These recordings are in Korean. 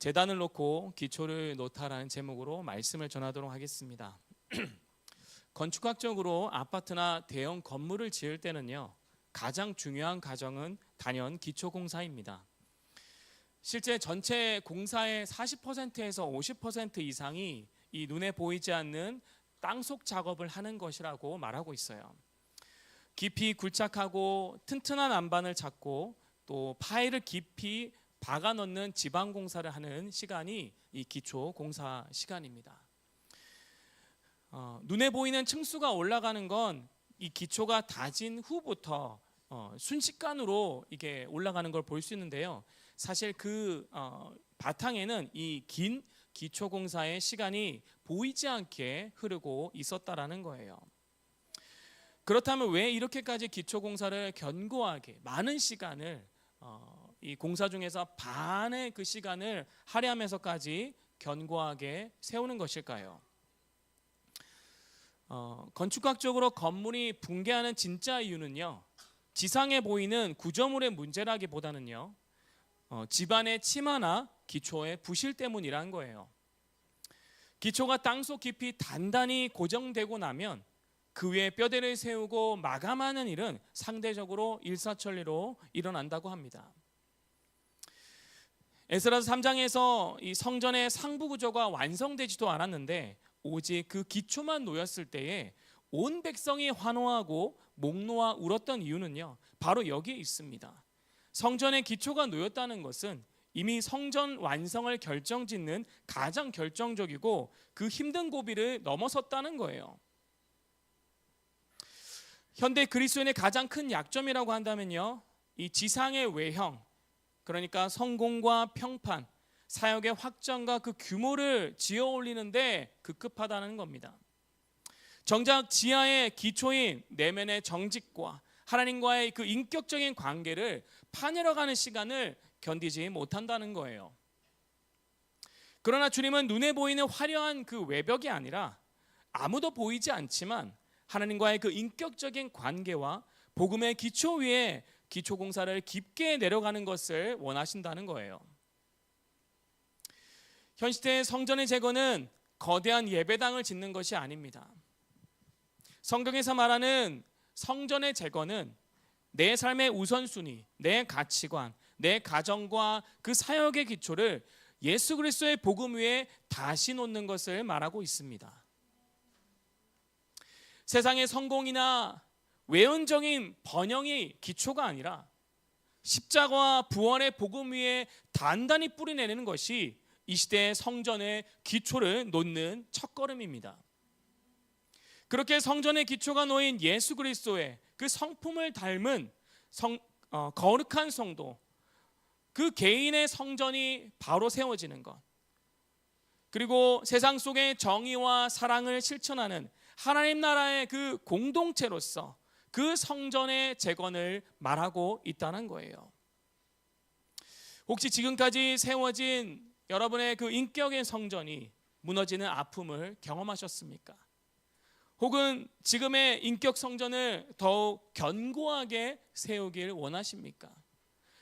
제단을 놓고 기초를 놓다라는 제목으로 말씀을 전하도록 하겠습니다. 건축학적으로 아파트나 대형 건물을 지을 때는요, 가장 중요한 과정은 단연 기초공사입니다. 실제 전체 공사의 40%에서 50% 이상이 이 눈에 보이지 않는 땅속 작업을 하는 것이라고 말하고 있어요. 깊이 굴착하고 튼튼한 안반을 찾고 또 파일을 깊이 박아 넣는 지방 공사를 하는 시간이 이 기초 공사 시간입니다. 눈에 보이는 층수가 올라가는 건 이 기초가 다진 후부터 순식간으로 이게 올라가는 걸 볼 수 있는데요. 사실 그 바탕에는 이 긴 기초 공사의 시간이 보이지 않게 흐르고 있었다라는 거예요. 그렇다면 왜 이렇게까지 기초 공사를 견고하게 많은 시간을 이 공사 중에서 반의 그 시간을 할애하면서까지 견고하게 세우는 것일까요? 건축학적으로 건물이 붕괴하는 진짜 이유는요, 지상에 보이는 구조물의 문제라기보다는요, 집안의 침하나 기초의 부실 때문이란 거예요. 기초가 땅속 깊이 단단히 고정되고 나면 그 위에 뼈대를 세우고 마감하는 일은 상대적으로 일사천리로 일어난다고 합니다. 에스라서 3장에서 이 성전의 상부 구조가 완성되지도 않았는데 오직 그 기초만 놓였을 때에 온 백성이 환호하고 목 놓아 울었던 이유는요, 바로 여기에 있습니다. 성전의 기초가 놓였다는 것은 이미 성전 완성을 결정짓는 가장 결정적이고 그 힘든 고비를 넘어섰다는 거예요. 현대 그리스도인의 가장 큰 약점이라고 한다면요, 이 지상의 외형, 그러니까 성공과 평판, 사역의 확장과 그 규모를 지어 올리는데 급급하다는 겁니다. 정작 지하의 기초인 내면의 정직과 하나님과의 그 인격적인 관계를 파내려가는 시간을 견디지 못한다는 거예요. 그러나 주님은 눈에 보이는 화려한 그 외벽이 아니라 아무도 보이지 않지만 하나님과의 그 인격적인 관계와 복음의 기초 위에 기초 공사를 깊게 내려가는 것을 원하신다는 거예요. 현 시대의 성전의 재건은 거대한 예배당을 짓는 것이 아닙니다. 성경에서 말하는 성전의 재건은 내 삶의 우선순위, 내 가치관, 내 가정과 그 사역의 기초를 예수 그리스도의 복음 위에 다시 놓는 것을 말하고 있습니다. 세상의 성공이나 외연적인 번영이 기초가 아니라 십자가와 부활의 복음 위에 단단히 뿌리내리는 것이 이 시대의 성전의 기초를 놓는 첫걸음입니다. 그렇게 성전의 기초가 놓인 예수 그리스도의 그 성품을 닮은 거룩한 성도, 그 개인의 성전이 바로 세워지는 것, 그리고 세상 속의 정의와 사랑을 실천하는 하나님 나라의 그 공동체로서 그 성전의 재건을 말하고 있다는 거예요. 혹시 지금까지 세워진 여러분의 그 인격의 성전이 무너지는 아픔을 경험하셨습니까? 혹은 지금의 인격 성전을 더욱 견고하게 세우길 원하십니까?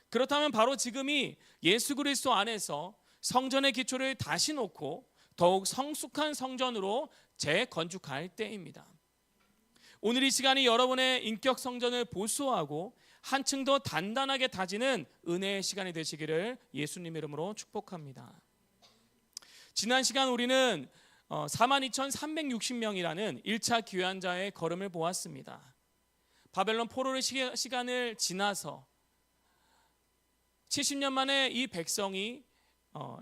그렇다면 바로 지금이 예수 그리스도 안에서 성전의 기초를 다시 놓고 더욱 성숙한 성전으로 재건축할 때입니다. 오늘 이 시간이 여러분의 인격 성전을 보수하고 한층 더 단단하게 다지는 은혜의 시간이 되시기를 예수님 이름으로 축복합니다. 지난 시간 우리는 42,360명이라는 1차 귀환자의 걸음을 보았습니다. 바벨론 포로의 시간을 지나서 70년 만에 이 백성이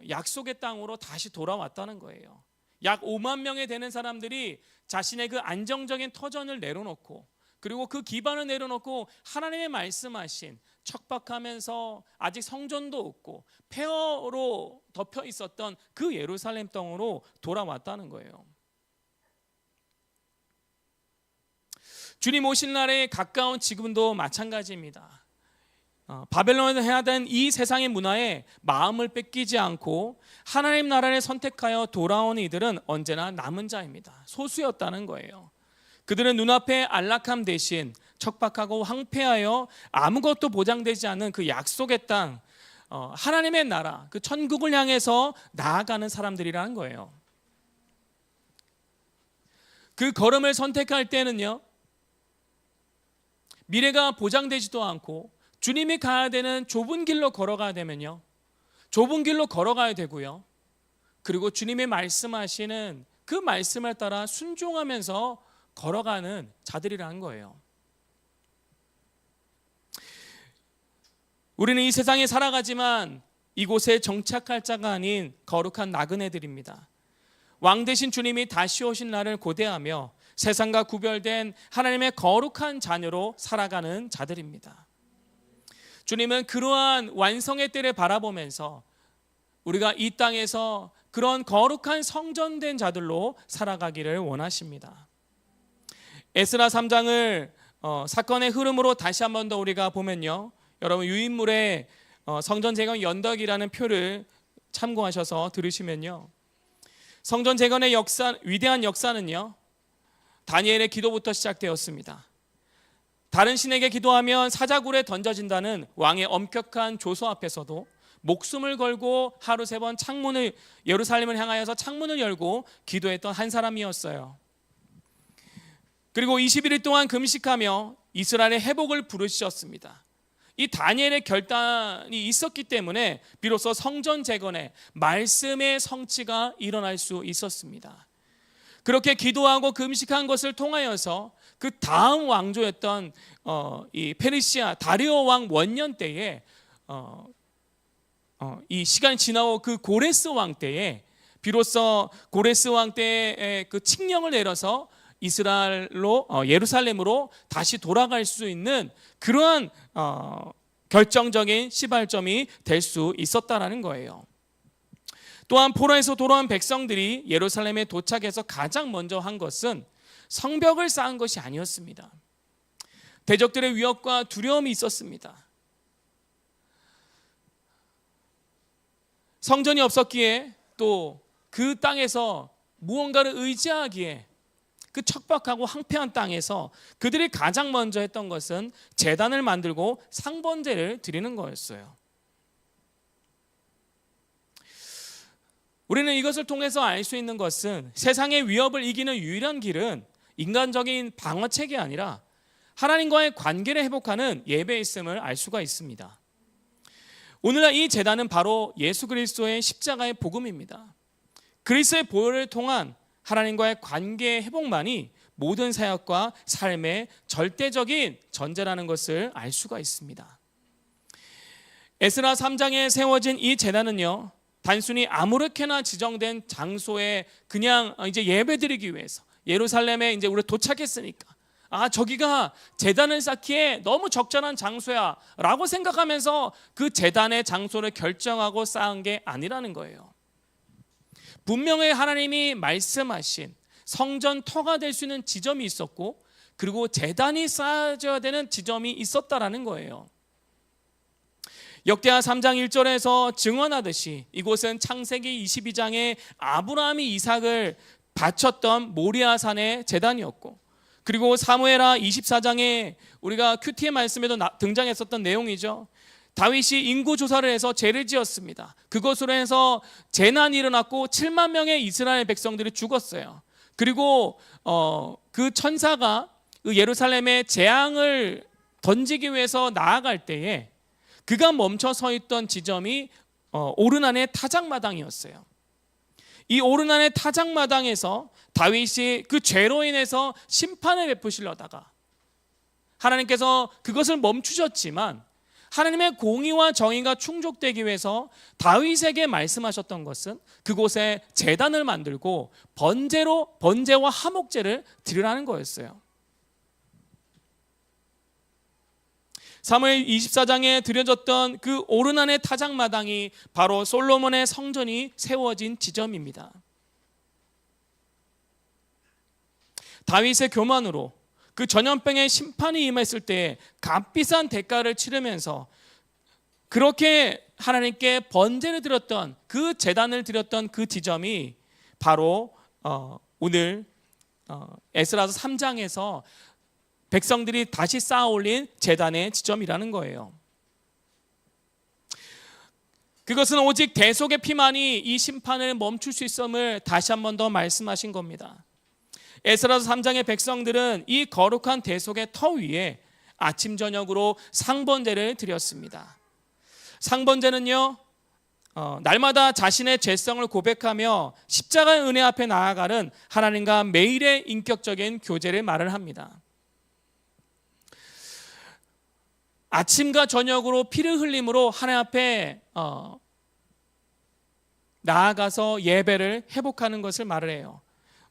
약속의 땅으로 다시 돌아왔다는 거예요. 약 5만 명에 되는 사람들이 자신의 그 안정적인 터전을 내려놓고, 그리고 그 기반을 내려놓고 하나님의 말씀하신 척박하면서 아직 성전도 없고 폐허로 덮여 있었던 그 예루살렘 땅으로 돌아왔다는 거예요. 주님 오실 날에 가까운 지금도 마찬가지입니다. 바벨론에 해야된 이 세상의 문화에 마음을 뺏기지 않고 하나님 나라를 선택하여 돌아온 이들은 언제나 남은 자입니다. 소수였다는 거예요. 그들은 눈앞에 안락함 대신 척박하고 황폐하여 아무것도 보장되지 않는 그 약속의 땅, 하나님의 나라, 그 천국을 향해서 나아가는 사람들이라는 거예요. 그 걸음을 선택할 때는요, 미래가 보장되지도 않고 주님이 가야 되는 좁은 길로 걸어가야 되면요, 좁은 길로 걸어가야 되고요, 그리고 주님이 말씀하시는 그 말씀을 따라 순종하면서 걸어가는 자들이라는 거예요. 우리는 이 세상에 살아가지만 이곳에 정착할 자가 아닌 거룩한 나그네들입니다. 왕 되신 주님이 다시 오신 날을 고대하며 세상과 구별된 하나님의 거룩한 자녀로 살아가는 자들입니다. 주님은 그러한 완성의 때를 바라보면서 우리가 이 땅에서 그런 거룩한 성전된 자들로 살아가기를 원하십니다. 에스라 3장을 사건의 흐름으로 다시 한 번 더 우리가 보면요, 여러분 유인물의 성전 재건 연덕이라는 표를 참고하셔서 들으시면요, 성전 재건의 위대한 역사는요, 다니엘의 기도부터 시작되었습니다. 다른 신에게 기도하면 사자굴에 던져진다는 왕의 엄격한 조서 앞에서도 목숨을 걸고 하루 3번 창문을, 예루살렘을 향하여서 창문을 열고 기도했던 한 사람이었어요. 그리고 21일 동안 금식하며 이스라엘의 회복을 부르셨습니다. 이 다니엘의 결단이 있었기 때문에 비로소 성전 재건의 말씀의 성취가 일어날 수 있었습니다. 그렇게 기도하고 금식한 것을 통하여서 그 다음 왕조였던 이 페르시아 다리오 왕 원년 때에 이 시간이 지나고 그 고레스 왕 때에 비로소 고레스 왕 때에 그 칙령을 내려서 이스라엘로 예루살렘으로 다시 돌아갈 수 있는 그러한 결정적인 시발점이 될 수 있었다라는 거예요. 또한 포로에서 돌아온 백성들이 예루살렘에 도착해서 가장 먼저 한 것은 성벽을 쌓은 것이 아니었습니다. 대적들의 위협과 두려움이 있었습니다. 성전이 없었기에 또 그 땅에서 무언가를 의지하기에 그 척박하고 황폐한 땅에서 그들이 가장 먼저 했던 것은 제단을 만들고 상번제를 드리는 거였어요. 우리는 이것을 통해서 알 수 있는 것은 세상의 위협을 이기는 유일한 길은 인간적인 방어책이 아니라 하나님과의 관계를 회복하는 예배에 있음을 알 수가 있습니다. 오늘날 이 제단은 바로 예수 그리스도의 십자가의 복음입니다. 그리스도의 보혈을 통한 하나님과의 관계 회복만이 모든 사역과 삶의 절대적인 전제라는 것을 알 수가 있습니다. 에스라 3장에 세워진 이 제단은요, 단순히 아무렇게나 지정된 장소에 그냥 이제 예배드리기 위해서 예루살렘에 이제 우리 도착했으니까 저기가 제단을 쌓기에 너무 적절한 장소야 라고 생각하면서 그 제단의 장소를 결정하고 쌓은 게 아니라는 거예요. 분명히 하나님이 말씀하신 성전터가 될 수 있는 지점이 있었고, 그리고 제단이 쌓아져야 되는 지점이 있었다라는 거예요. 역대하 3장 1절에서 증언하듯이 이곳은 창세기 22장에 아브라함이 이삭을 바쳤던 모리아산의 제단이었고, 그리고 사무엘하 24장에 우리가 큐티의 말씀에도 등장했었던 내용이죠. 다윗이 인구 조사를 해서 제를 지었습니다. 그것으로 해서 재난이 일어났고 7만 명의 이스라엘 백성들이 죽었어요. 그리고 그 천사가 그 예루살렘에 재앙을 던지기 위해서 나아갈 때에 그가 멈춰 서 있던 지점이 오르난의 타작마당이었어요. 이 오르난의 타작마당에서 다윗이 그 죄로 인해서 심판을 베푸시려다가 하나님께서 그것을 멈추셨지만, 하나님의 공의와 정의가 충족되기 위해서 다윗에게 말씀하셨던 것은 그곳에 제단을 만들고 번제와 화목제를 드리라는 거였어요. 사무엘 24장에 드려졌던 그 오르난의 타작마당이 바로 솔로몬의 성전이 세워진 지점입니다. 다윗의 교만으로 그 전염병의 심판이 임했을 때 값비싼 대가를 치르면서 그렇게 하나님께 번제를 드렸던 그 제단을 드렸던 그 지점이 바로 오늘 에스라서 3장에서 백성들이 다시 쌓아 올린 제단의 지점이라는 거예요. 그것은 오직 대속의 피만이 이 심판을 멈출 수 있음을 다시 한 번 더 말씀하신 겁니다. 에스라서 3장의 백성들은 이 거룩한 대속의 터 위에 아침 저녁으로 상번제를 드렸습니다. 상번제는요, 날마다 자신의 죄성을 고백하며 십자가의 은혜 앞에 나아가는 하나님과 매일의 인격적인 교제를 말을 합니다. 아침과 저녁으로 피를 흘림으로 하나님 앞에 나아가서 예배를 회복하는 것을 말을 해요.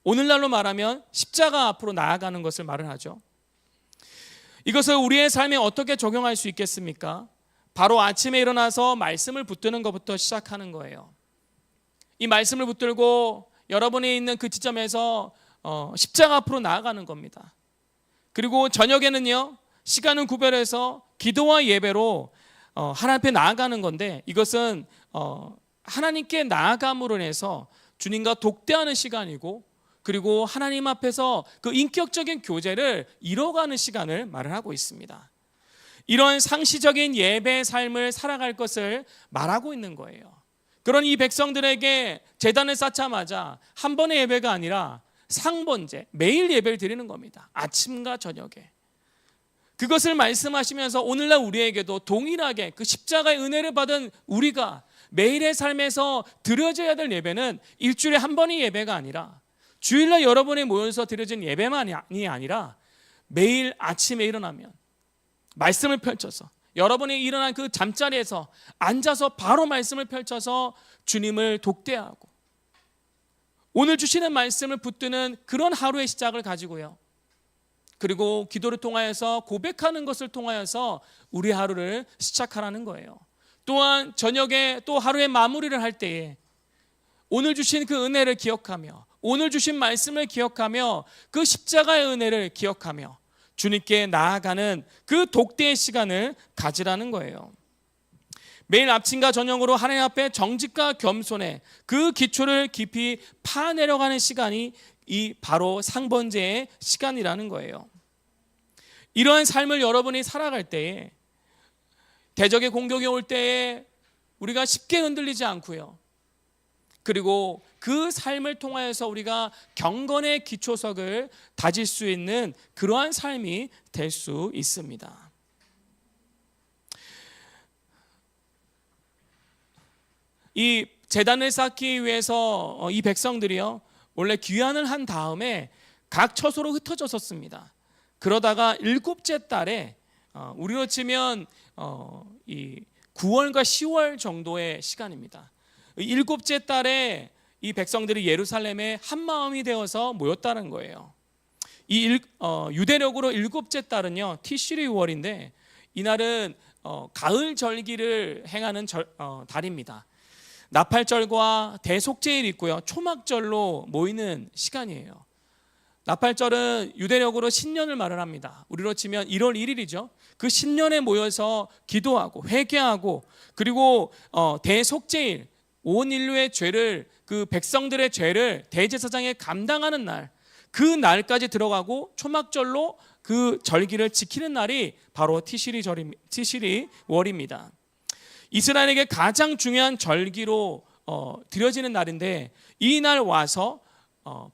오늘날로 말하면 십자가 앞으로 나아가는 것을 말을 하죠. 이것을 우리의 삶에 어떻게 적용할 수 있겠습니까? 바로 아침에 일어나서 말씀을 붙드는 것부터 시작하는 거예요. 이 말씀을 붙들고 여러분이 있는 그 지점에서 십자가 앞으로 나아가는 겁니다. 그리고 저녁에는요, 시간을 구별해서 기도와 예배로 하나님 앞에 나아가는 건데, 이것은 하나님께 나아감으로 인해서 주님과 독대하는 시간이고, 그리고 하나님 앞에서 그 인격적인 교제를 이뤄가는 시간을 말을 하고 있습니다. 이런 상시적인 예배의 삶을 살아갈 것을 말하고 있는 거예요. 그런 이 백성들에게 제단을 쌓자마자 한 번의 예배가 아니라 상번제, 매일 예배를 드리는 겁니다. 아침과 저녁에. 그것을 말씀하시면서 오늘날 우리에게도 동일하게 그 십자가의 은혜를 받은 우리가 매일의 삶에서 드려져야 될 예배는 일주일에 한 번의 예배가 아니라, 주일날 여러분이 모여서 드려진 예배만이 아니라 매일 아침에 일어나면 말씀을 펼쳐서, 여러분이 일어난 그 잠자리에서 앉아서 바로 말씀을 펼쳐서 주님을 독대하고 오늘 주시는 말씀을 붙드는 그런 하루의 시작을 가지고요, 그리고 기도를 통하여서 고백하는 것을 통하여서 우리 하루를 시작하라는 거예요. 또한 저녁에 또 하루의 마무리를 할 때에 오늘 주신 그 은혜를 기억하며, 오늘 주신 말씀을 기억하며, 그 십자가의 은혜를 기억하며 주님께 나아가는 그 독대의 시간을 가지라는 거예요. 매일 아침과 저녁으로 하나님 앞에 정직과 겸손의 그 기초를 깊이 파내려가는 시간이 이 바로 상번제의 시간이라는 거예요. 이러한 삶을 여러분이 살아갈 때에, 대적의 공격이 올 때에 우리가 쉽게 흔들리지 않고요, 그리고 그 삶을 통하여서 우리가 경건의 기초석을 다질 수 있는 그러한 삶이 될 수 있습니다. 이 제단을 쌓기 위해서 이 백성들이요, 원래 귀환을 한 다음에 각 처소로 흩어졌었습니다. 그러다가 7째 달에 우리로 치면 이 9월과 10월 정도의 시간입니다. 7째 달에 이 백성들이 예루살렘에 한 마음이 되어서 모였다는 거예요. 이 유대력으로 7째 달은요, 티시리 6월인데 이날은 가을 절기를 행하는 달입니다. 나팔절과 대속제일이 있고요, 초막절로 모이는 시간이에요. 나팔절은 유대력으로 신년을 말을 합니다. 우리로 치면 1월 1일이죠. 그 신년에 모여서 기도하고 회개하고, 그리고 대속제일, 온 인류의 죄를, 그 백성들의 죄를 대제사장에 감당하는 날, 그 날까지 들어가고 초막절로 그 절기를 지키는 날이 바로 티시리 월입니다. 이스라엘에게 가장 중요한 절기로 드려지는 날인데, 이 날 와서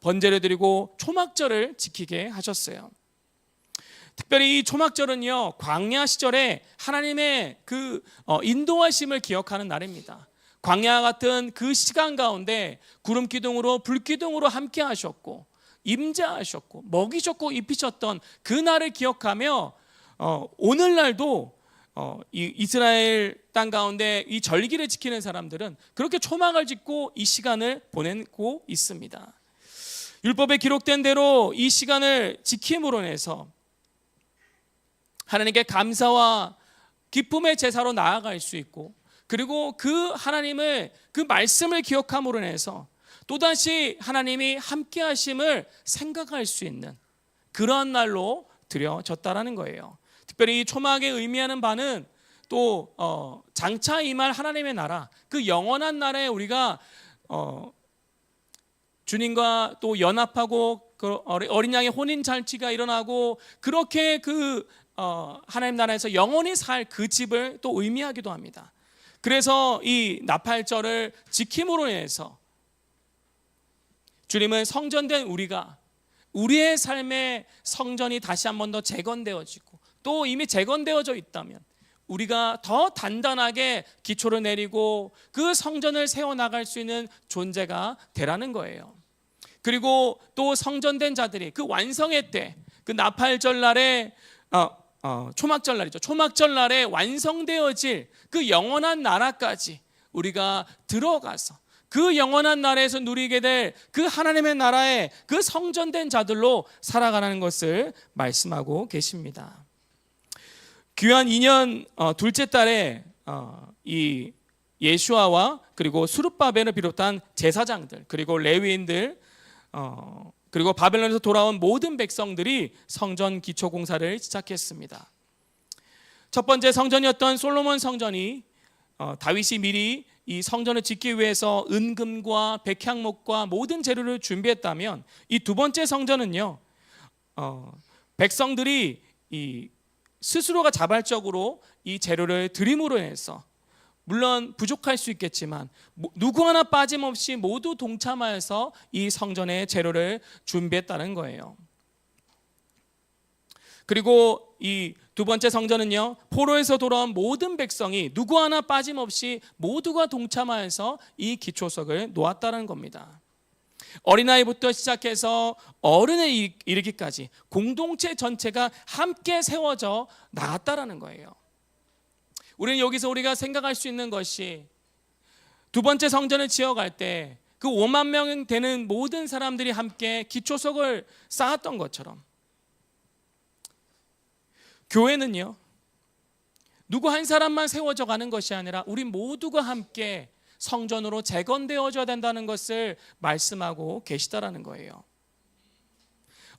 번제를 드리고 초막절을 지키게 하셨어요. 특별히 이 초막절은요, 광야 시절에 하나님의 그 인도하심을 기억하는 날입니다. 광야 같은 그 시간 가운데 구름 기둥으로 불 기둥으로 함께 하셨고 임재하셨고 먹이셨고 입히셨던 그 날을 기억하며 오늘날도 이 이스라엘 땅 가운데 이 절기를 지키는 사람들은 그렇게 초막을 짓고 이 시간을 보내고 있습니다. 율법에 기록된 대로 이 시간을 지킴으로 인해서 하나님께 감사와 기쁨의 제사로 나아갈 수 있고, 그리고 그 하나님을, 그 말씀을 기억함으로 인해서 또다시 하나님이 함께 하심을 생각할 수 있는 그러한 날로 드려졌다라는 거예요. 특별히 이 초막에 의미하는 바는 또 장차 임할 하나님의 나라, 그 영원한 나라에 우리가 주님과 또 연합하고 그 어린 양의 혼인 잔치가 일어나고, 그렇게 그 하나님 나라에서 영원히 살 그 집을 또 의미하기도 합니다. 그래서 이 나팔절을 지킴으로 인해서 주님은 성전된 우리의 삶의 성전이 다시 한 번 더 재건되어지고, 또 이미 재건되어져 있다면 우리가 더 단단하게 기초를 내리고 그 성전을 세워나갈 수 있는 존재가 되라는 거예요. 그리고 또 성전된 자들이 그 완성의 때, 그 나팔절 날에 초막절 날이죠. 초막절 날에 완성되어질 그 영원한 나라까지 우리가 들어가서 그 영원한 나라에서 누리게 될 그 하나님의 나라의 그 성전된 자들로 살아가는 것을 말씀하고 계십니다. 귀환 2년 둘째 달에 이 예수아와 그리고 수룹바벨을 비롯한 제사장들, 그리고 레위인들, 그리고 바벨론에서 돌아온 모든 백성들이 성전 기초 공사를 시작했습니다. 첫 번째 성전이었던 솔로몬 성전이 다윗이 미리 이 성전을 짓기 위해서 은금과 백향목과 모든 재료를 준비했다면, 이 두 번째 성전은요, 백성들이 이 스스로가 자발적으로 이 재료를 드림으로 인해서, 물론 부족할 수 있겠지만 누구 하나 빠짐없이 모두 동참하여서 이 성전의 재료를 준비했다는 거예요. 그리고 이 두 번째 성전은요, 포로에서 돌아온 모든 백성이 누구 하나 빠짐없이 모두가 동참하여서 이 기초석을 놓았다는 겁니다. 어린아이부터 시작해서 어른에 이르기까지 공동체 전체가 함께 세워져 나갔다라는 거예요. 우리는 여기서 우리가 생각할 수 있는 것이, 두 번째 성전을 지어갈 때 그 5만 명 되는 모든 사람들이 함께 기초석을 쌓았던 것처럼, 교회는요, 누구 한 사람만 세워져 가는 것이 아니라 우리 모두가 함께 성전으로 재건되어져야 된다는 것을 말씀하고 계시다라는 거예요.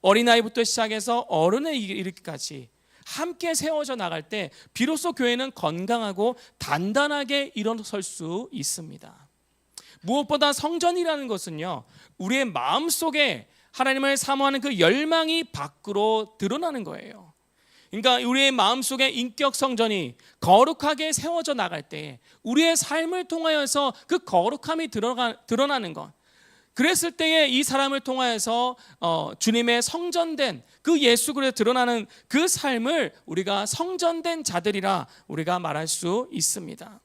어린아이부터 시작해서 어른에 이르기까지 함께 세워져 나갈 때 비로소 교회는 건강하고 단단하게 일어설 수 있습니다. 무엇보다 성전이라는 것은요, 우리의 마음속에 하나님을 사모하는 그 열망이 밖으로 드러나는 거예요. 그러니까 우리의 마음속에 인격 성전이 거룩하게 세워져 나갈 때 우리의 삶을 통하여서 그 거룩함이 드러나는 것, 그랬을 때에 이 사람을 통하여서 주님의 성전된 그 예수 그리스도에 드러나는 그 삶을 우리가 성전된 자들이라 우리가 말할 수 있습니다.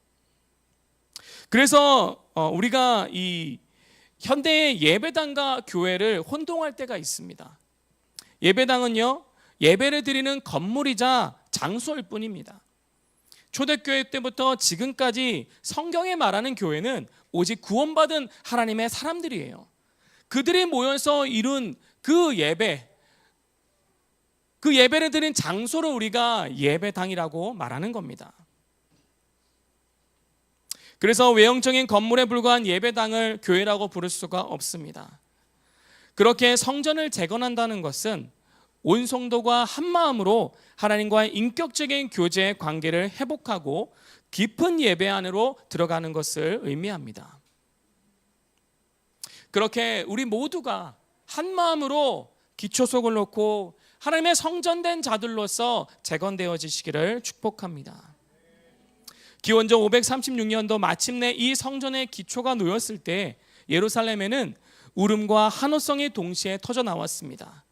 그래서 우리가 이 현대의 예배당과 교회를 혼동할 때가 있습니다. 예배당은요, 예배를 드리는 건물이자 장소일 뿐입니다. 초대교회 때부터 지금까지 성경에 말하는 교회는 오직 구원받은 하나님의 사람들이에요. 그들이 모여서 이룬 그 예배를 드린 장소를 우리가 예배당이라고 말하는 겁니다. 그래서 외형적인 건물에 불과한 예배당을 교회라고 부를 수가 없습니다. 그렇게 성전을 재건한다는 것은 온 성도가 한 마음으로 하나님과의 인격적인 교제 관계를 회복하고 깊은 예배 안으로 들어가는 것을 의미합니다. 그렇게 우리 모두가 한 마음으로 기초석을 놓고 하나님의 성전된 자들로서 재건되어지시기를 축복합니다. 기원전 536년도 마침내 이 성전의 기초가 놓였을 때 예루살렘에는 울음과 한호성이 동시에 터져 나왔습니다.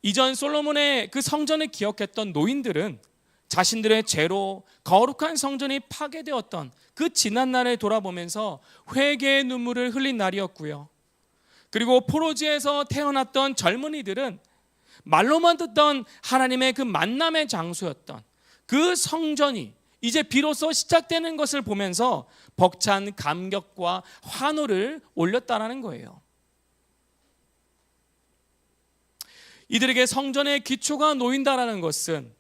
이전 솔로몬의 그 성전을 기억했던 노인들은 자신들의 죄로 거룩한 성전이 파괴되었던 그 지난 날을 돌아보면서 회개의 눈물을 흘린 날이었고요. 그리고 포로지에서 태어났던 젊은이들은 말로만 듣던 하나님의 그 만남의 장소였던 그 성전이 이제 비로소 시작되는 것을 보면서 벅찬 감격과 환호를 올렸다라는 거예요. 이들에게 성전의 기초가 놓인다라는 것은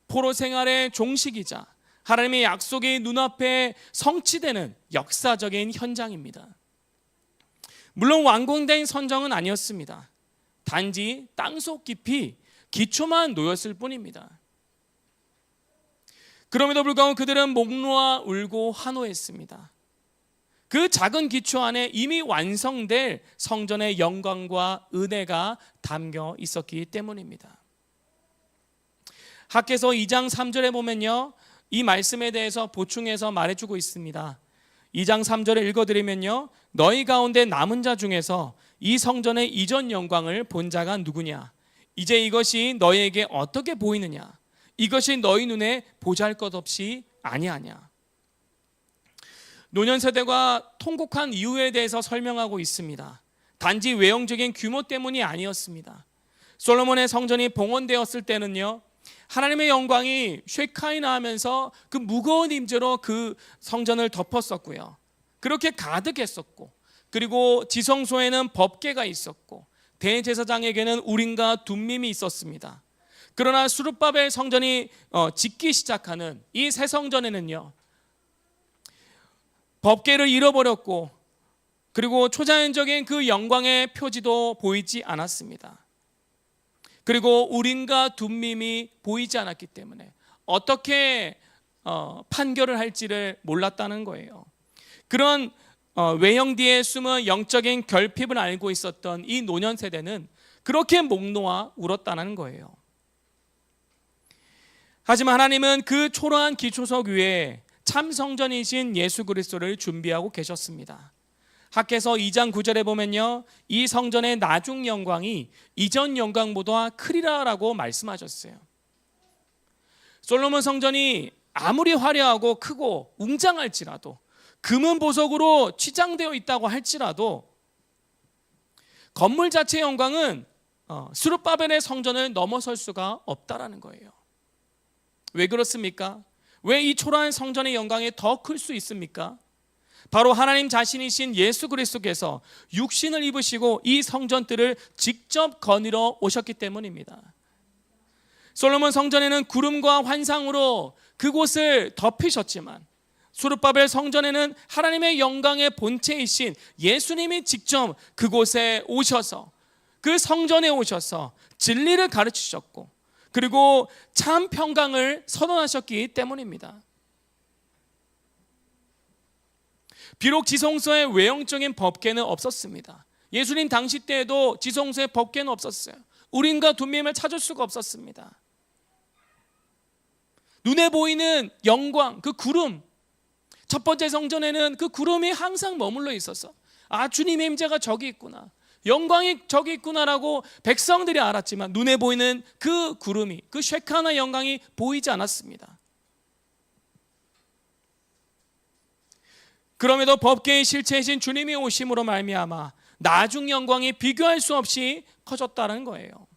포로 생활의 종식이자 하나님의 약속이 눈앞에 성취되는 역사적인 현장입니다. 물론 완공된 성전은 아니었습니다. 단지 땅속 깊이 기초만 놓였을 뿐입니다. 그럼에도 불구하고 그들은 목 놓아 울고 환호했습니다. 그 작은 기초 안에 이미 완성될 성전의 영광과 은혜가 담겨 있었기 때문입니다. 학개서 2장 3절에 보면요, 이 말씀에 대해서 보충해서 말해주고 있습니다. 2장 3절에 읽어드리면요, 너희 가운데 남은 자 중에서 이 성전의 이전 영광을 본 자가 누구냐? 이제 이것이 너희에게 어떻게 보이느냐? 이것이 너희 눈에 보잘것없이 아니하냐? 노년 세대가 통곡한 이유에 대해서 설명하고 있습니다. 단지 외형적인 규모 때문이 아니었습니다. 솔로몬의 성전이 봉헌되었을 때는요, 하나님의 영광이 쉐카이나 하면서 그 무거운 임재로 그 성전을 덮었었고요, 그렇게 가득했었고, 그리고 지성소에는 법궤가 있었고 대제사장에게는 우림과 둠밈이 있었습니다. 그러나 스룹바벨 성전이 짓기 시작하는 이 새 성전에는요, 법궤를 잃어버렸고, 그리고 초자연적인 그 영광의 표지도 보이지 않았습니다. 그리고 우림과 둠밈이 보이지 않았기 때문에 어떻게 판결을 할지를 몰랐다는 거예요. 그런 외형 뒤에 숨은 영적인 결핍을 알고 있었던 이 노년 세대는 그렇게 목 놓아 울었다는 거예요. 하지만 하나님은 그 초라한 기초석 위에 참 성전이신 예수 그리스도를 준비하고 계셨습니다. 학개서 2장 9절에 보면요, 이 성전의 나중 영광이 이전 영광보다 크리라라고 말씀하셨어요. 솔로몬 성전이 아무리 화려하고 크고 웅장할지라도, 금은 보석으로 치장되어 있다고 할지라도 건물 자체의 영광은 스룹바벨의 성전을 넘어설 수가 없다라는 거예요. 왜 그렇습니까? 왜 이 초라한 성전의 영광이 더 클 수 있습니까? 바로 하나님 자신이신 예수 그리스도께서 육신을 입으시고 이 성전들을 직접 거닐어 오셨기 때문입니다. 솔로몬 성전에는 구름과 환상으로 그곳을 덮으셨지만, 스룹바벨 성전에는 하나님의 영광의 본체이신 예수님이 직접 그곳에 오셔서, 그 성전에 오셔서 진리를 가르치셨고, 그리고 참 평강을 선언하셨기 때문입니다. 비록 지성소에 외형적인 법궤는 없었습니다. 예수님 당시 때에도 지성소에 법궤는 없었어요. 우림과 둠밈을 찾을 수가 없었습니다. 눈에 보이는 영광, 그 구름, 첫 번째 성전에는 그 구름이 항상 머물러 있어서, 아, 주님의 임재가 저기 있구나, 영광이 저기 있구나라고 백성들이 알았지만 눈에 보이는 그 구름이, 그 쉐카나 영광이 보이지 않았습니다. 그럼에도 법궤의 실체이신 주님이 오심으로 말미암아 나중 영광이 비교할 수 없이 커졌다는 거예요.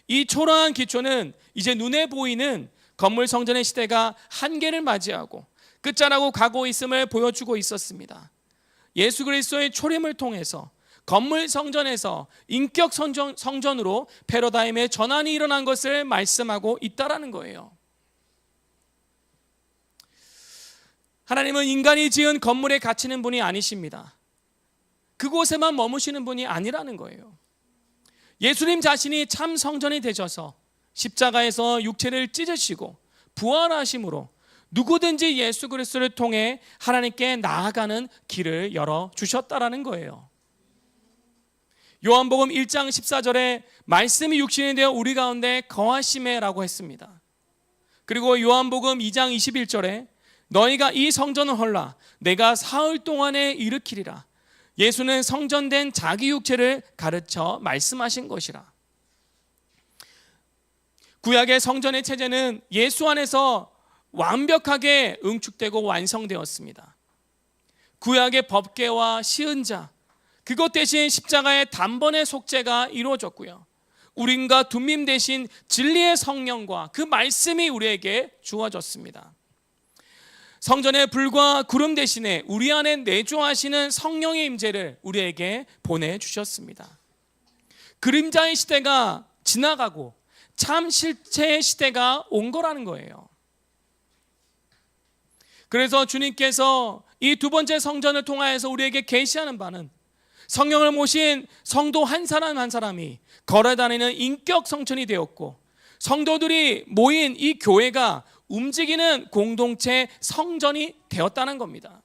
이 초라한 기초는 이제 눈에 보이는 건물 성전의 시대가 한계를 맞이하고 끝자락으로 가고 있음을 보여주고 있었습니다. 예수 그리스도의 초림을 통해서 건물 성전에서 인격 성전으로 패러다임의 전환이 일어난 것을 말씀하고 있다라는 거예요. 하나님은 인간이 지은 건물에 갇히는 분이 아니십니다. 그곳에만 머무시는 분이 아니라는 거예요. 예수님 자신이 참 성전이 되셔서 십자가에서 육체를 찢으시고 부활하심으로 누구든지 예수 그리스도를 통해 하나님께 나아가는 길을 열어주셨다라는 거예요. 요한복음 1장 14절에 말씀이 육신이 되어 우리 가운데 거하시매라고 했습니다. 그리고 요한복음 2장 21절에 너희가 이 성전을 헐라 내가 사흘 동안에 일으키리라. 예수는 성전된 자기 육체를 가르쳐 말씀하신 것이라. 구약의 성전의 체제는 예수 안에서 완벽하게 응축되고 완성되었습니다. 구약의 법궤와 시은자, 그것 대신 십자가의 단번의 속죄가 이루어졌고요, 우림과 둠밈 대신 진리의 성령과 그 말씀이 우리에게 주어졌습니다. 성전의 불과 구름 대신에 우리 안에 내주하시는 성령의 임재를 우리에게 보내주셨습니다. 그림자의 시대가 지나가고 참 실체의 시대가 온 거라는 거예요. 그래서 주님께서 이 두 번째 성전을 통하여서 우리에게 계시하는 바는 성령을 모신 성도 한 사람 한 사람이 걸어다니는 인격 성전이 되었고, 성도들이 모인 이 교회가 움직이는 공동체 성전이 되었다는 겁니다.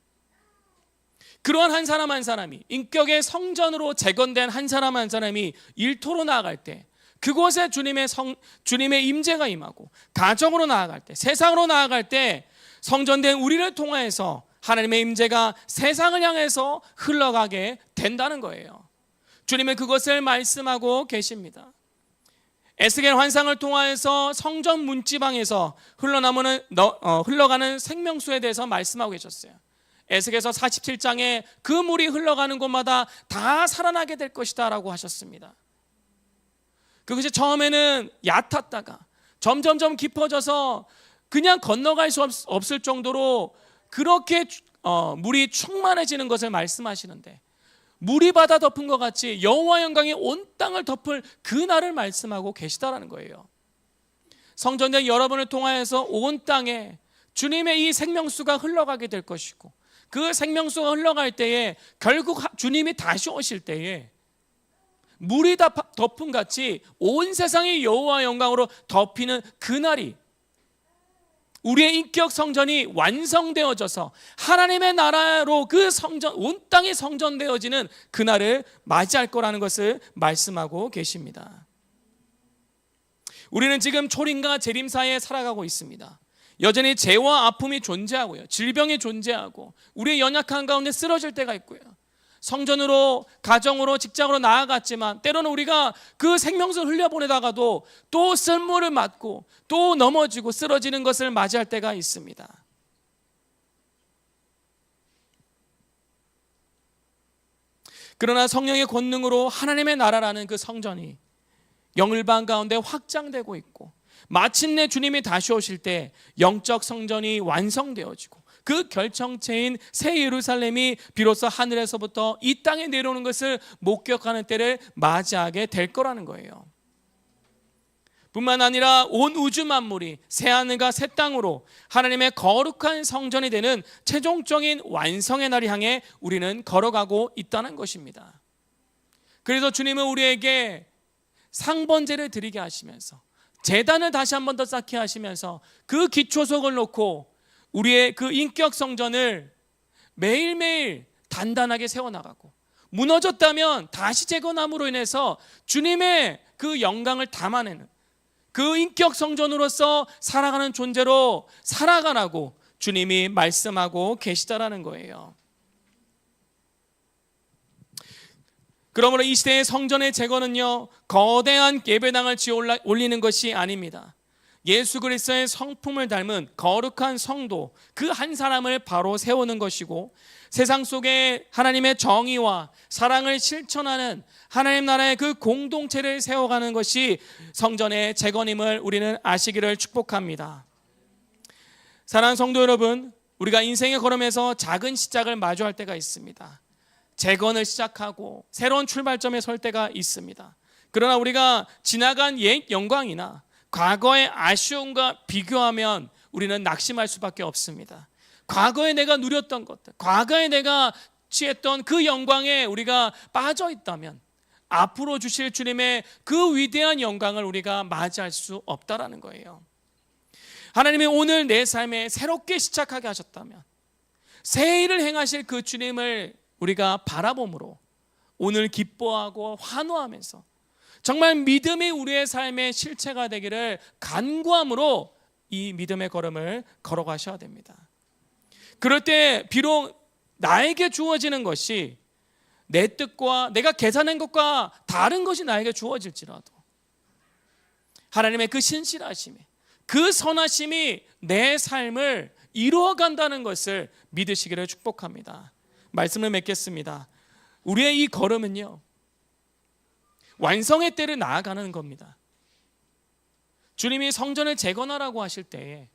그러한 한 사람 한 사람이, 인격의 성전으로 재건된 한 사람 한 사람이 일터로 나아갈 때 그곳에 주님의 임재가 임하고 가정으로 나아갈 때, 세상으로 나아갈 때 성전된 우리를 통하여서 하나님의 임재가 세상을 향해서 흘러가게 된다는 거예요. 주님은 그것을 말씀하고 계십니다. 에스겔 환상을 통하여서 성전 문지방에서 흘러가는 생명수에 대해서 말씀하고 계셨어요. 에스겔서 47장에 그 물이 흘러가는 곳마다 다 살아나게 될 것이다 라고 하셨습니다. 그것이 처음에는 얕았다가 점점점 깊어져서 그냥 건너갈 수 없을 정도로 그렇게 물이 충만해지는 것을 말씀하시는데, 물이 바다 덮은 것 같이 여호와 영광이 온 땅을 덮을 그날을 말씀하고 계시다라는 거예요. 성전된 여러분을 통하여서 온 땅에 주님의 이 생명수가 흘러가게 될 것이고, 그 생명수가 흘러갈 때에 결국 주님이 다시 오실 때에 물이 다 덮음 같이 온 세상이 여호와 영광으로 덮이는 그날이, 우리의 인격 성전이 완성되어져서 하나님의 나라로 그 성전, 온 땅이 성전되어지는 그날을 맞이할 거라는 것을 말씀하고 계십니다. 우리는 지금 초림과 재림 사이에 살아가고 있습니다. 여전히 죄와 아픔이 존재하고요, 질병이 존재하고 우리의 연약한 가운데 쓰러질 때가 있고요, 성전으로, 가정으로, 직장으로 나아갔지만 때로는 우리가 그 생명수를 흘려보내다가도 또 쓴물을 맞고 또 넘어지고 쓰러지는 것을 맞이할 때가 있습니다. 그러나 성령의 권능으로 하나님의 나라라는 그 성전이 영일반 가운데 확장되고 있고, 마침내 주님이 다시 오실 때 영적 성전이 완성되어지고 그 결정체인 새 예루살렘이 비로소 하늘에서부터 이 땅에 내려오는 것을 목격하는 때를 맞이하게 될 거라는 거예요. 뿐만 아니라 온 우주 만물이 새 하늘과 새 땅으로 하나님의 거룩한 성전이 되는 최종적인 완성의 날을 향해 우리는 걸어가고 있다는 것입니다. 그래서 주님은 우리에게 상번제를 드리게 하시면서, 제단을 다시 한 번 더 쌓게 하시면서 그 기초석을 놓고 우리의 그 인격 성전을 매일매일 단단하게 세워나가고, 무너졌다면 다시 재건함으로 인해서 주님의 그 영광을 담아내는 그 인격 성전으로서 살아가는 존재로 살아가라고 주님이 말씀하고 계시다라는 거예요. 그러므로 이 시대의 성전의 재건은요, 거대한 예배당을 지어 올리는 것이 아닙니다. 예수 그리스도의 성품을 닮은 거룩한 성도 그 한 사람을 바로 세우는 것이고, 세상 속에 하나님의 정의와 사랑을 실천하는 하나님 나라의 그 공동체를 세워가는 것이 성전의 재건임을 우리는 아시기를 축복합니다. 사랑하는 성도 여러분, 우리가 인생의 걸음에서 작은 시작을 마주할 때가 있습니다. 재건을 시작하고 새로운 출발점에 설 때가 있습니다. 그러나 우리가 지나간 옛 영광이나 과거의 아쉬움과 비교하면 우리는 낙심할 수밖에 없습니다. 과거에 내가 누렸던 것들, 과거에 내가 취했던 그 영광에 우리가 빠져 있다면 앞으로 주실 주님의 그 위대한 영광을 우리가 맞이할 수 없다라는 거예요. 하나님이 오늘 내 삶에 새롭게 시작하게 하셨다면 새 일을 행하실 그 주님을 우리가 바라봄으로 오늘 기뻐하고 환호하면서 정말 믿음이 우리의 삶의 실체가 되기를 간구함으로 이 믿음의 걸음을 걸어가셔야 됩니다. 그럴 때 비록 나에게 주어지는 것이 내 뜻과 내가 계산한 것과 다른 것이 나에게 주어질지라도 하나님의 그 신실하심이, 그 선하심이 내 삶을 이루어간다는 것을 믿으시기를 축복합니다. 말씀을 맺겠습니다. 우리의 이 걸음은요, 완성의 때를 나아가는 겁니다. 주님이 성전을 재건하라고 하실 때에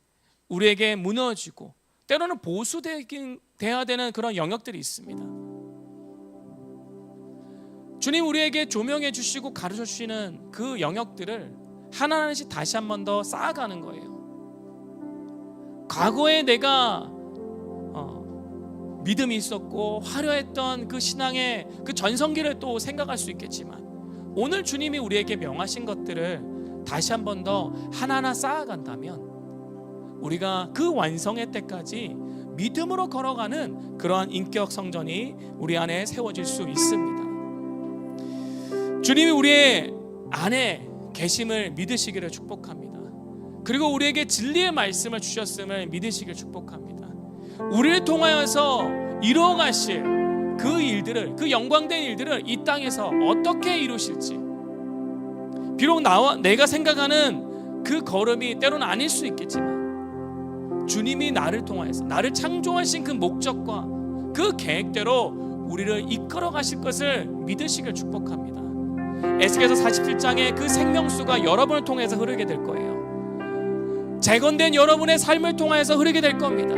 우리에게 무너지고 때로는 보수돼야 되는 그런 영역들이 있습니다. 주님 우리에게 조명해 주시고 가르쳐 주시는 그 영역들을 하나하나씩 다시 한 번 더 쌓아가는 거예요. 과거에 내가 믿음이 있었고 화려했던 그 신앙의 그 전성기를 또 생각할 수 있겠지만, 오늘 주님이 우리에게 명하신 것들을 다시 한 번 더 하나하나 쌓아간다면 우리가 그 완성의 때까지 믿음으로 걸어가는 그러한 인격 성전이 우리 안에 세워질 수 있습니다. 주님이 우리의 안에 계심을 믿으시기를 축복합니다. 그리고 우리에게 진리의 말씀을 주셨음을 믿으시길 축복합니다. 우리를 통하여서 이루어 가실 그 일들을, 그 영광된 일들을 이 땅에서 어떻게 이루실지, 비록 내가 생각하는 그 걸음이 때로는 아닐 수 있겠지만 주님이 나를 통하여서 나를 창조하신 그 목적과 그 계획대로 우리를 이끌어 가실 것을 믿으시길 축복합니다. 에스겔서 47장의 그 생명수가 여러분을 통해서 흐르게 될 거예요. 재건된 여러분의 삶을 통해서 흐르게 될 겁니다.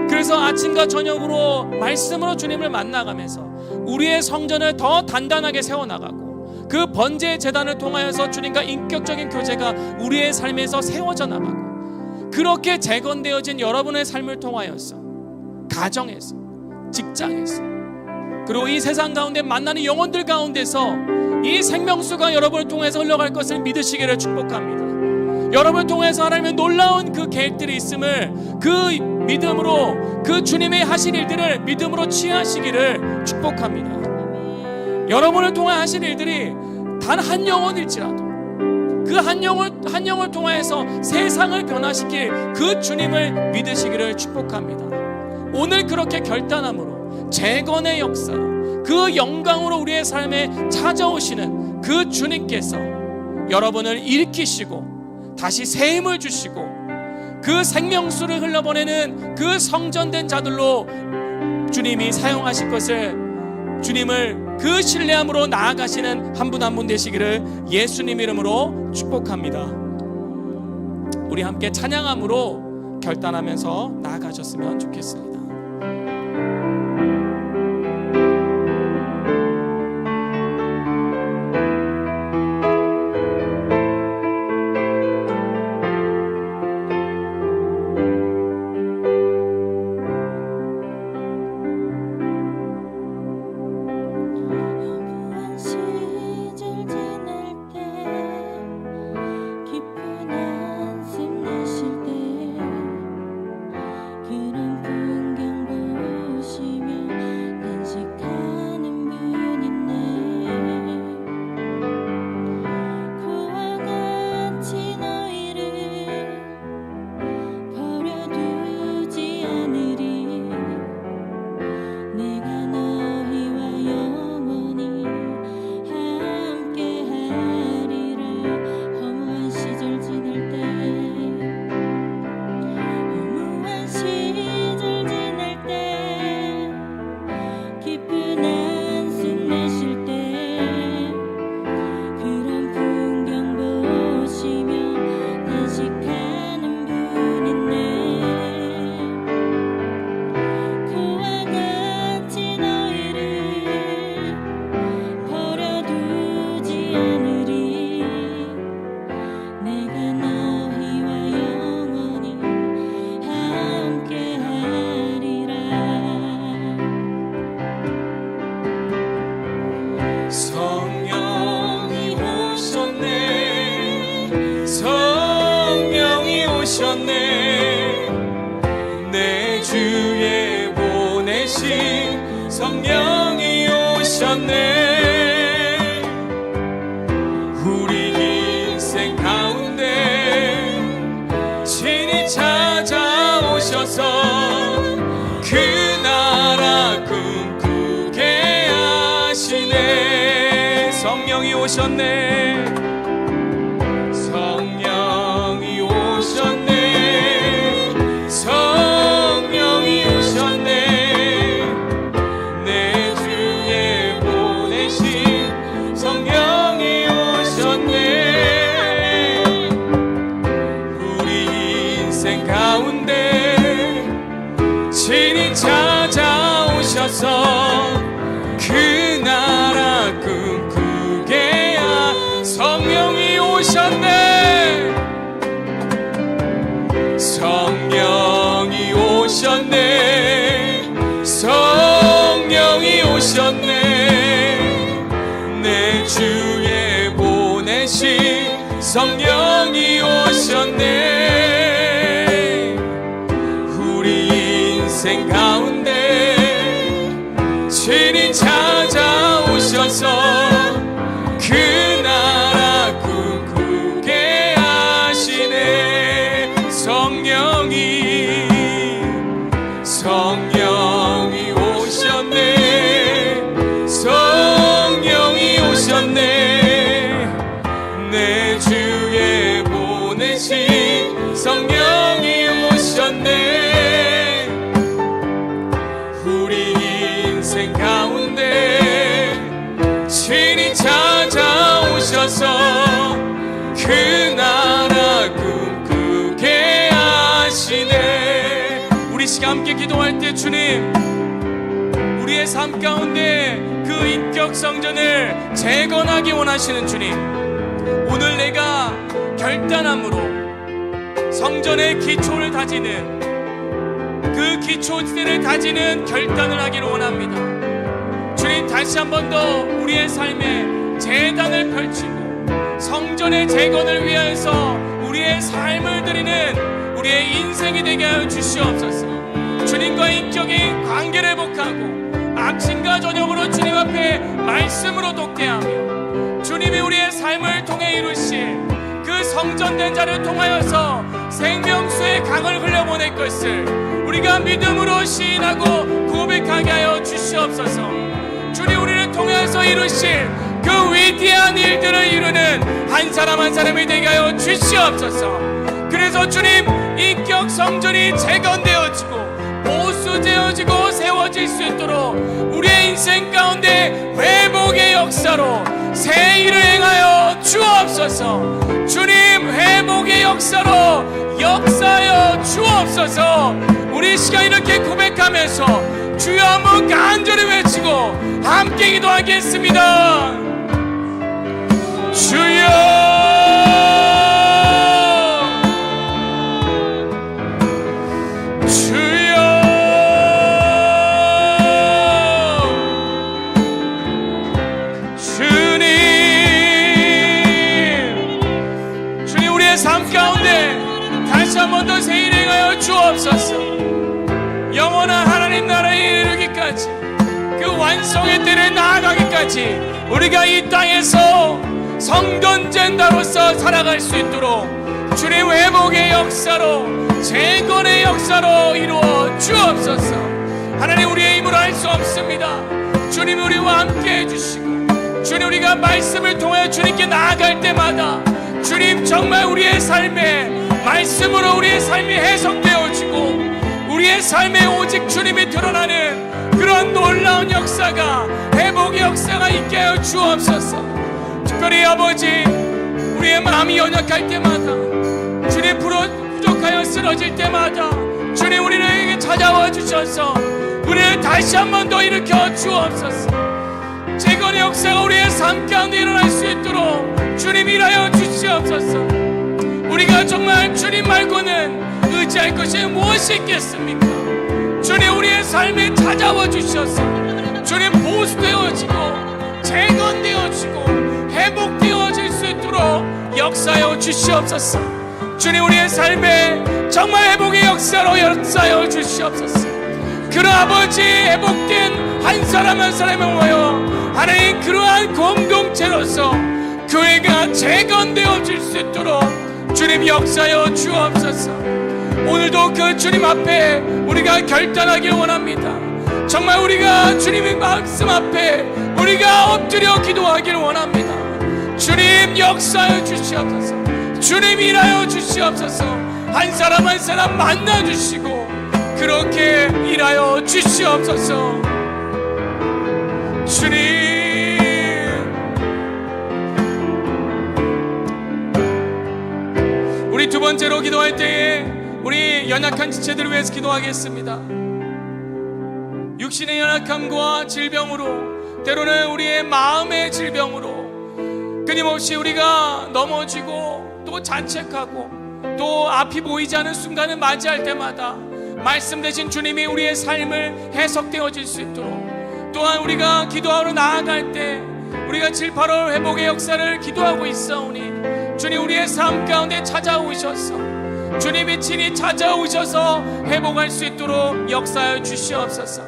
그래서 아침과 저녁으로 말씀으로 주님을 만나가면서 우리의 성전을 더 단단하게 세워나가고, 그 번제 제단을 통하여서 주님과 인격적인 교제가 우리의 삶에서 세워져 나가고, 그렇게 재건되어진 여러분의 삶을 통하여서 가정에서, 직장에서, 그리고 이 세상 가운데 만나는 영혼들 가운데서 이 생명수가 여러분을 통해서 흘러갈 것을 믿으시기를 축복합니다. 여러분을 통해서 하나님의 놀라운 그 계획들이 있음을, 그 믿음으로, 그 주님의 하신 일들을 믿음으로 취하시기를 축복합니다. 여러분을 통해 하신 일들이 단 한 영혼일지라도 그 한 영을 통해서 세상을 변화시킬 그 주님을 믿으시기를 축복합니다. 오늘 그렇게 결단함으로 재건의 역사로 그 영광으로 우리의 삶에 찾아오시는 그 주님께서 여러분을 일으키시고 다시 새 힘을 주시고 그 생명수를 흘러보내는 그 성전된 자들로 주님이 사용하실 것을, 주님을 그 신뢰함으로 나아가시는 한 분 한 분 되시기를 예수님 이름으로 축복합니다. 우리 함께 찬양함으로 결단하면서 나아가셨으면 좋겠습니다. 내 주에 보내신 성령이 오셨네. 우리 인생 가운데 친히 찾아오셔서 그 나라 꿈꾸게 하시네. 성령이 오셨네. 성령이 오셨네. 성령이 오셨네. 내 주에 보내신 성령이 오셨네. 우리 인생 가운데 친히 찾아오셔서 그 나라 꿈꾸게 성령이 오셨네. 성령이 오셨네. 성령이 오셨네. 내 주에 보내신 성령이 오셨네. 우리 인생 가운데 친히 찾아오셔서 그 나라 꿈꾸게 친히 찾아오셔서 그 나라 꿈꾸게 하시네. 우리 시간 함께 기도할 때 주님, 우리의 삶 가운데 그 인격 성전을 재건하기 원하시는 주님, 오늘 내가 결단함으로 성전의 기초를 다지는, 그 기초지대를 다지는 결단을 하기를 원합니다. 주님, 다시 한 번 더 우리의 삶에 제단을 펼치고 성전의 재건을 위하여서 우리의 삶을 드리는 우리의 인생이 되게 하여 주시옵소서. 주님과 인격인 관계를 회복하고 아침과 저녁으로 주님 앞에 말씀으로 독대하며 주님이 우리의 삶을 통해 이루실 그 성전된 자를 통하여서 생명수의 강을 흘려보낼 것을 우리가 믿음으로 시인하고 고백하게 하여 주시옵소서. 주님, 우리를 통해서 이루실 그 위대한 일들을 이루는 한 사람 한 사람이 되게 하여 주시옵소서. 그래서 주님, 인격 성전이 재건되어지고 보수되어지고 세워질 수 있도록 우리의 인생 가운데 회복의 역사로 새 일을 행하여 주옵소서. 주님, 회복의 역사로 역사하여 주옵소서. 우리 시간 이렇게 고백하면서 주여 한번 간절히 외치고 함께 기도하겠습니다. 주여, 삶 가운데 다시 한 번 더 새 일 행하여 주옵소서. 영원한 하나님 나라에 이르기까지, 그 완성의 때를 나아가기까지 우리가 이 땅에서 성전쟁자로서 살아갈 수 있도록 주님 회복의 역사로, 재건의 역사로 이루어 주옵소서. 하나님, 우리의 힘으로 할 수 없습니다. 주님, 우리와 함께 해주시고 주님, 우리가 말씀을 통해 주님께 나아갈 때마다 주님, 정말 우리의 삶에 말씀으로 우리의 삶이 해석되어지고 우리의 삶에 오직 주님이 드러나는 그런 놀라운 역사가, 회복의 역사가 있게 하여 주옵소서. 특별히 아버지, 우리의 마음이 연약할 때마다, 주님 부족하여 쓰러질 때마다 주님, 우리에게 찾아와 주셔서 우리를 다시 한 번 더 일으켜 주옵소서. 재건의 역사가 우리의 삶 가운데 일어날 수 있도록 주님 일하여 주시옵소서. 우리가 정말 주님 말고는 의지할 것이 무엇이 있겠습니까? 주님, 우리의 삶에 찾아와 주셔서 주님 보수되어지고 재건되어지고 회복되어질 수 있도록 역사하여 주시옵소서. 주님, 우리의 삶에 정말 회복의 역사로 역사하여 주시옵소서. 그런 아버지, 회복된 한 사람 한 사람을 모여 하나님, 그러한 공동체로서 교회가 재건되어질 수 있도록 주님 역사하여 주옵소서. 오늘도 그 주님 앞에 우리가 결단하길 원합니다. 정말 우리가 주님의 말씀 앞에 우리가 엎드려 기도하길 원합니다. 주님 역사하여 주시옵소서. 주님 일하여 주시옵소서. 한 사람 한 사람 만나 주시고 그렇게 일하여 주시옵소서. 주님, 우리 두 번째로 기도할 때에 우리 연약한 지체들을 위해서 기도하겠습니다. 육신의 연약함과 질병으로, 때로는 우리의 마음의 질병으로 끊임없이 우리가 넘어지고 또 자책하고 또 앞이 보이지 않은 순간을 맞이할 때마다 말씀 대신 주님이 우리의 삶을 해석되어질 수 있도록, 또한 우리가 기도하러 나아갈 때 우리가 7, 8월 회복의 역사를 기도하고 있사오니 주님, 우리의 삶 가운데 찾아오셔서 주님이 친히 찾아오셔서 회복할 수 있도록 역사하여 주시옵소서.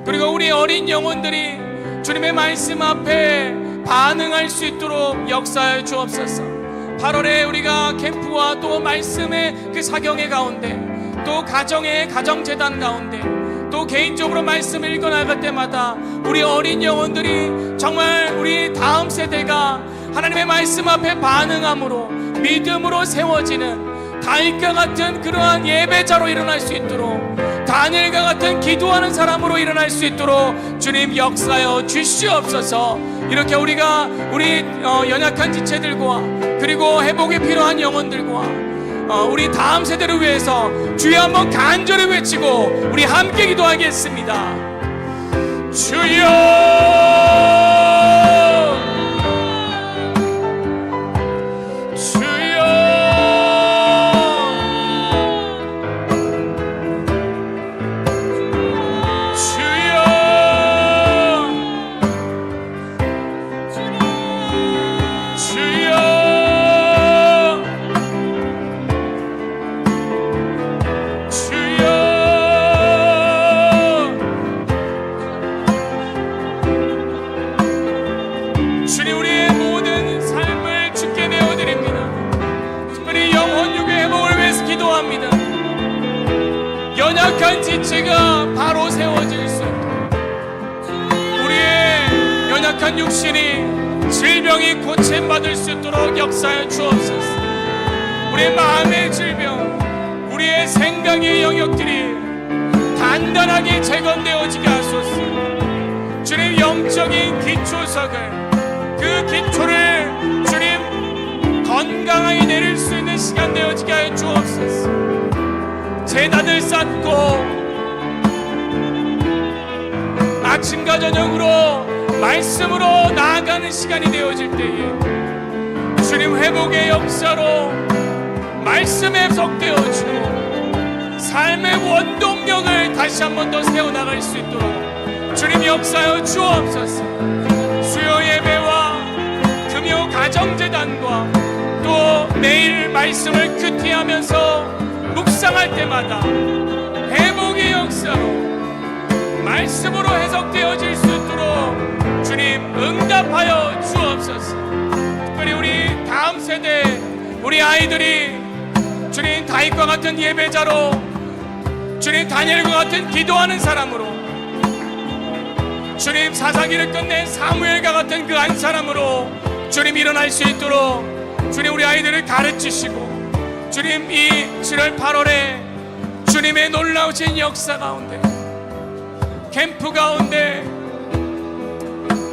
그리고 우리 어린 영혼들이 주님의 말씀 앞에 반응할 수 있도록 역사하여 주옵소서. 8월에 우리가 캠프와 또 말씀의 그 사경의 가운데, 또 가정의 가정재단 가운데, 또 개인적으로 말씀을 읽어나갈 때마다 우리 어린 영혼들이 정말 우리 다음 세대가 하나님의 말씀 앞에 반응함으로 믿음으로 세워지는 다윗과 같은 그러한 예배자로 일어날 수 있도록, 다니엘과 같은 기도하는 사람으로 일어날 수 있도록 주님 역사여 주시옵소서. 이렇게 우리가 우리 연약한 지체들과 그리고 회복이 필요한 영혼들과 우리 다음 세대를 위해서 주여 한번 간절히 외치고 우리 함께 기도하겠습니다. 주여, 연약한 지체가 바로 세워질 수 있도록 우리의 연약한 육신이 질병이 고침받을 수 있도록 역사해 주옵소서. 우리의 마음의 질병, 우리의 생각의 영역들이 단단하게 재건되어지게 하소서. 주님 영적인 기초석을 그 기초를 주님 건강하게 내릴 수 있는 시간 되어지게 하여 주옵소서. 재단을 쌓고 아침과 저녁으로 말씀으로 나아가는 시간이 되어질 때에 주님 회복의 역사로 말씀에 속되어지고 삶의 원동력을 다시 한 번 더 세워나갈 수 있도록 주님 역사여 주옵소서. 수요 예배와 금요 가정재단과 또 매일 말씀을 큐티하면서 묵상할 때마다 회복의 역사로 말씀으로 해석되어질 수 있도록 주님 응답하여 주옵소서. 특별히 우리 다음 세대 우리 아이들이 주님 다윗과 같은 예배자로 주님 다니엘과 같은 기도하는 사람으로 주님 사사기를 끝낸 사무엘과 같은 그 한 사람으로 주님 일어날 수 있도록 주님 우리 아이들을 가르치시고 주님 이 7월 8월에 주님의 놀라우신 역사 가운데 캠프 가운데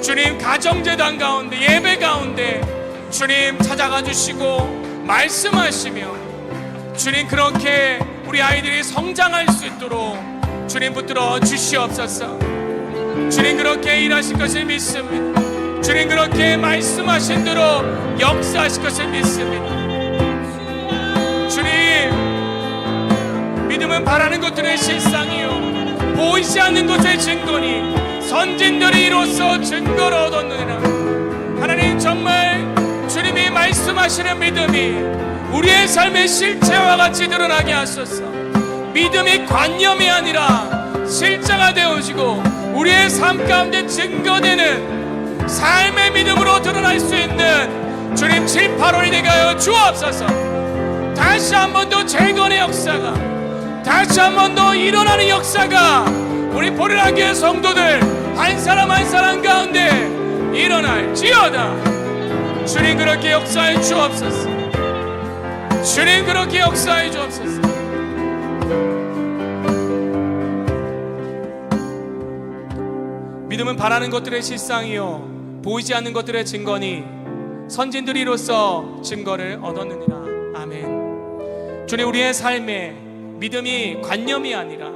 주님 가정재단 가운데 예배 가운데 주님 찾아가 주시고 말씀하시며 주님 그렇게 우리 아이들이 성장할 수 있도록 주님 붙들어 주시옵소서. 주님 그렇게 일하실 것을 믿습니다. 주님 그렇게 말씀하신 대로 역사하실 것을 믿습니다. 주님 믿음은 바라는 것들의 실상이요 보이지 않는 것의 증거니 선진들이 이로써 증거를 얻었느니라. 하나님 정말 주님이 말씀하시는 믿음이 우리의 삶의 실체와 같이 드러나게 하소서. 믿음이 관념이 아니라 실제가 되어지고 우리의 삶 가운데 증거되는 삶의 믿음으로 드러날 수 있는 주님 7, 8월이 되게 하여 주옵소서. 다시 한 번 더 재건의 역사가 다시 한 번 더 일어나는 역사가 우리 보리라교회 성도들 한 사람 한 사람 가운데 일어날지어다. 주님 그렇게 역사해 주옵소서. 주님 그렇게 역사해 주옵소서. 믿음은 바라는 것들의 실상이요 보이지 않는 것들의 증거니 선진들이 이로써 증거를 얻었느니라. 아멘. 주님 우리의 삶에 믿음이 관념이 아니라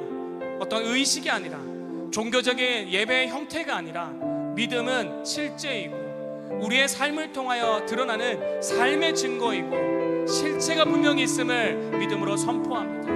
어떤 의식이 아니라 종교적인 예배의 형태가 아니라 믿음은 실제이고 우리의 삶을 통하여 드러나는 삶의 증거이고 실체가 분명히 있음을 믿음으로 선포합니다.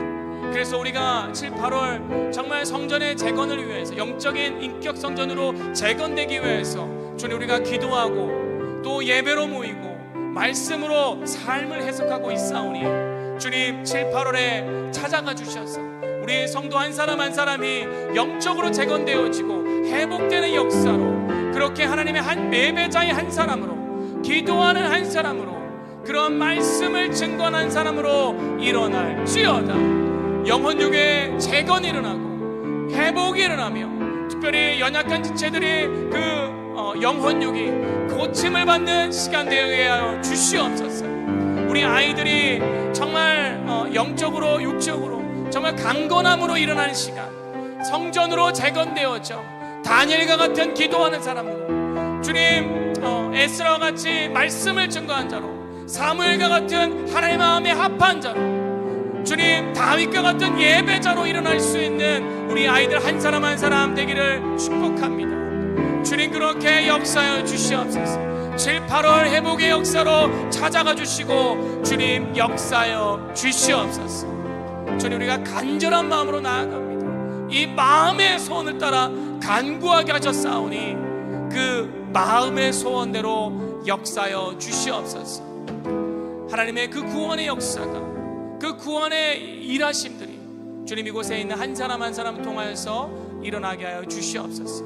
그래서 우리가 7, 8월 정말 성전의 재건을 위해서 영적인 인격 성전으로 재건되기 위해서 주님 우리가 기도하고 또 예배로 모이고 말씀으로 삶을 해석하고 있사오니 주님 7, 8월에 찾아가 주셔서 우리 성도 한 사람 한 사람이 영적으로 재건되어지고 회복되는 역사로 그렇게 하나님의 한 예배자의 한 사람으로 기도하는 한 사람으로 그런 말씀을 증거한 사람으로 일어날지어다. 영혼육의 재건이 일어나고 회복이 일어나며 특별히 연약한 지체들이 그 영혼육이 고침을 받는 시간 되게 하여 주시옵소서. 우리 아이들이 정말 영적으로 육적으로 정말 강건함으로 일어나는 시간, 성전으로 재건되어져 다니엘과 같은 기도하는 사람으로, 주님 에스라와 같이 말씀을 증거한 자로, 사무엘과 같은 하나님의 마음에 합한 자로, 주님 다윗과 같은 예배자로 일어날 수 있는 우리 아이들 한 사람 한 사람 되기를 축복합니다. 주님 그렇게 역사하여 주시옵소서. 7, 8월 회복의 역사로 찾아가 주시고 주님 역사하여 주시옵소서. 주님 우리가 간절한 마음으로 나아갑니다. 이 마음의 소원을 따라 간구하게 하셨사오니 그 마음의 소원대로 역사하여 주시옵소서. 하나님의 그 구원의 역사가, 그 구원의 일하심들이 주님 이곳에 있는 한 사람 한 사람을 통하여서 일어나게 하여 주시옵소서.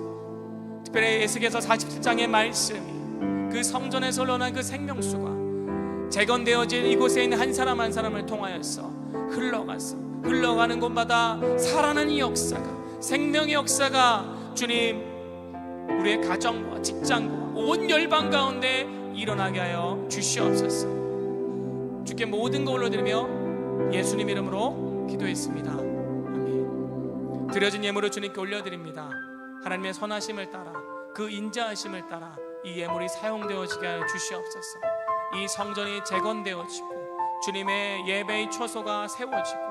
특별히 에스겔서 47장의 말씀이 그 성전에서 흘러난 그 생명수가 재건되어진 이곳에 있는 한 사람 한 사람을 통하여서 흘러가는 곳마다 살아나는 역사가, 생명의 역사가 주님 우리의 가정과 직장과 온 열방 가운데 일어나게 하여 주시옵소서. 주께 모든 걸 올려드리며 예수님 이름으로 기도했습니다. 아멘. 드려진 예물을 주님께 올려드립니다. 하나님의 선하심을 따라, 그 인자하심을 따라 이 예물이 사용되어지게 하여 주시옵소서. 이 성전이 재건되어지고 주님의 예배의 초소가 세워지고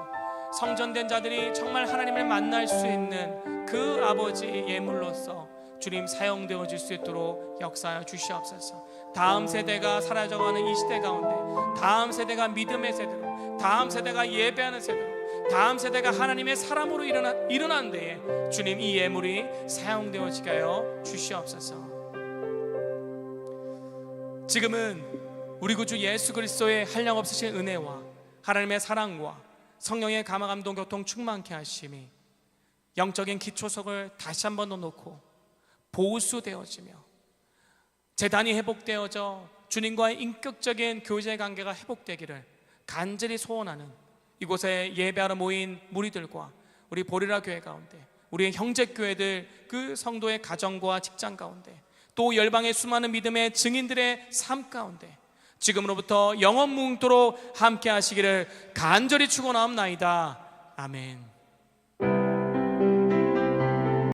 성전된 자들이 정말 하나님을 만날 수 있는 그 아버지의 예물로서 주님 사용되어질 수 있도록 역사하여 주시옵소서. 다음 세대가 사라져가는 이 시대 가운데 다음 세대가 믿음의 세대로, 다음 세대가 예배하는 세대로, 다음 세대가 하나님의 사람으로 일어나는 데에 주님 이 예물이 사용되어지게 하여 주시옵소서. 지금은 우리 구주 예수 그리스도의 한량없으신 은혜와 하나님의 사랑과 성령의 감화 감동 교통 충만케 하심이 영적인 기초석을 다시 한번 더 놓고 보수되어지며 재단이 회복되어져 주님과의 인격적인 교제 관계가 회복되기를 간절히 소원하는 이곳에 예배하러 모인 무리들과 우리 보리라 교회 가운데, 우리의 형제교회들 그 성도의 가정과 직장 가운데, 또 열방의 수많은 믿음의 증인들의 삶 가운데 지금으로부터 영원 무궁토록 함께 하시기를 간절히 축원하옵나이다. 아멘.